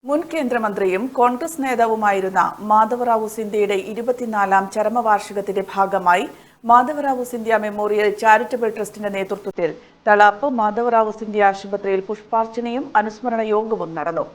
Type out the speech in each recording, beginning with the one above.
മുൻ കേന്ദ്രമന്ത്രിയും കോൺഗ്രസ് നേതാവുമായിരുന്ന മാധവറാവു സിന്ധ്യയുടെ 24ാം ചരമവാർഷികത്തിന്റെ ഭാഗമായി മാധവറാവു സിന്ധ്യ മെമ്മോറിയൽ ചാരിറ്റബിൾ ട്രസ്റ്റിന്റെ നേതൃത്വത്തിൽ തളാപ്പ് മാധവറാവു സിന്ധ്യ ആശുപത്രിയിൽ പുഷ്പാർച്ചനയും അനുസ്മരണ യോഗവും നടന്നു.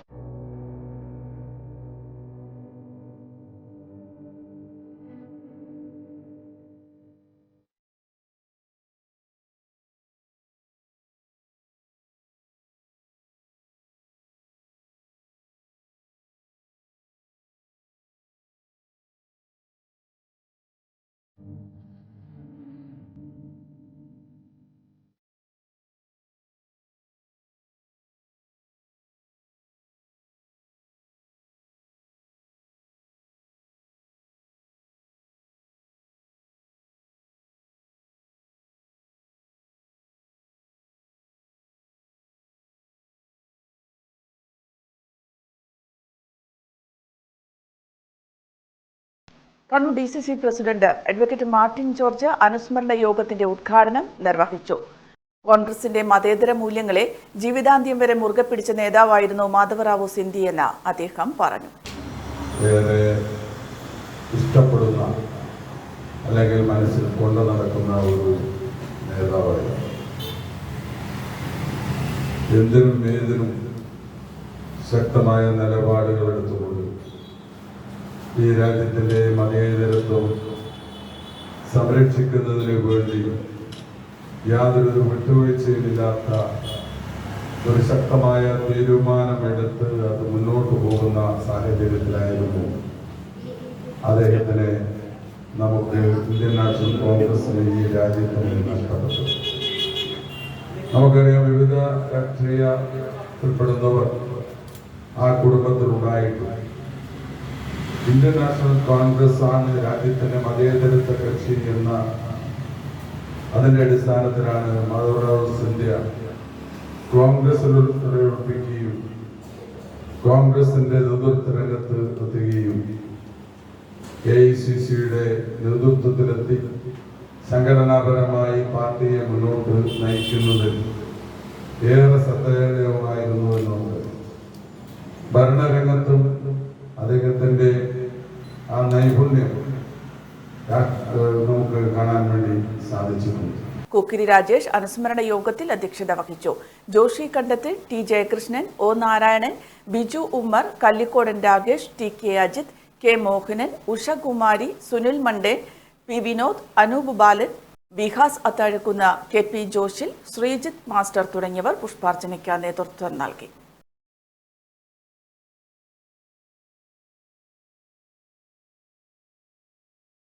Kannur DCC president advocate Martin George അനുസ്മരണ യോഗത്തിന്റെ ഉദ്ഘാടനം നിർവഹിച്ചു. കോൺഗ്രസിന്റെ മതേതര മൂല്യങ്ങളെ ജീവിതാന്ത്യം വരെ മുറുകെ പിടിച്ച നേതാവായിരുന്നു മാധവറാവു സിന്ധ്യ എന്ന് അദ്ദേഹം പറഞ്ഞു. ഇഷ്ടപ്പെടുന്ന അല്ലെങ്കിൽ മനസ്സിൽ കൊണ്ടു നടക്കുന്ന ഒരു നേതാവായിരുന്നു. എന്തിനും ഏതിനും ശക്തമായ നിലപാടുകൾ എടുത്തുകൊണ്ട് ഈ രാജ്യത്തിൻ്റെ മതേതരത്വം സംരക്ഷിക്കുന്നതിന് വേണ്ടി യാതൊരു വിട്ടുവീഴ്ചയുമില്ലാത്ത ഒരു ശക്തമായ തീരുമാനമെടുത്ത് അത് മുന്നോട്ട് പോകുന്ന സാഹചര്യത്തിലായിരുന്നു അദ്ദേഹത്തിനെ നമുക്ക് ഇന്ത്യൻ നാഷണൽ കോൺഗ്രസിന് ഈ രാജ്യത്തിന് നഷ്ടപ്പെട്ടു. നമുക്കറിയാം, വിവിധ രാഷ്ട്രീയ ഉൾപ്പെടുന്നവർ ആ കുടുംബത്തിലുണ്ടായിട്ടുണ്ട്. ഇന്ത്യൻ നാഷണൽ കോൺഗ്രസ് ആണ് രാജ്യത്തിന്റെ മതേതരത്വ കക്ഷി എന്ന അതിന്റെ അടിസ്ഥാനത്തിലാണ് മാധവറാവു സിന്ധ്യ കോൺഗ്രസിൽ പ്രവർത്തിക്കുകയും കോൺഗ്രസിന്റെ നേതൃത്വ രംഗത്ത് എത്തുകയും AICCയുടെ നേതൃത്വത്തിലെത്തി സംഘടനാപരമായി പാർട്ടിയെ മുന്നോട്ട് നയിക്കുന്നതിൽ ഏറെ ശ്രദ്ധേയമായിരുന്നു എന്നുള്ളത്. ഭരണരംഗത്തും അദ്ദേഹത്തിന്റെ ആ നൈപുണ്യം നമുക്ക് കാണാൻ വേണ്ടി സാധിച്ചിട്ടുണ്ട്. കുക്കിരി രാജേഷ് അനുസ്മരണ യോഗത്തിൽ അധ്യക്ഷത വഹിച്ചു. Joshy Kandathil, T Jayakrishnan, O Narayanan, Biju Ummer, Kallikodan Rakesh, TK Ajith, K Mohanan, Ushakumari, Sunil Manden, P Vinod, Anoop Balan, Vihas Athazhakkunna, KP Joshil, Sreejith master തുടങ്ങിയവർ പുഷ്പാർച്ചനയ്ക്ക് നേതൃത്വം നൽകി.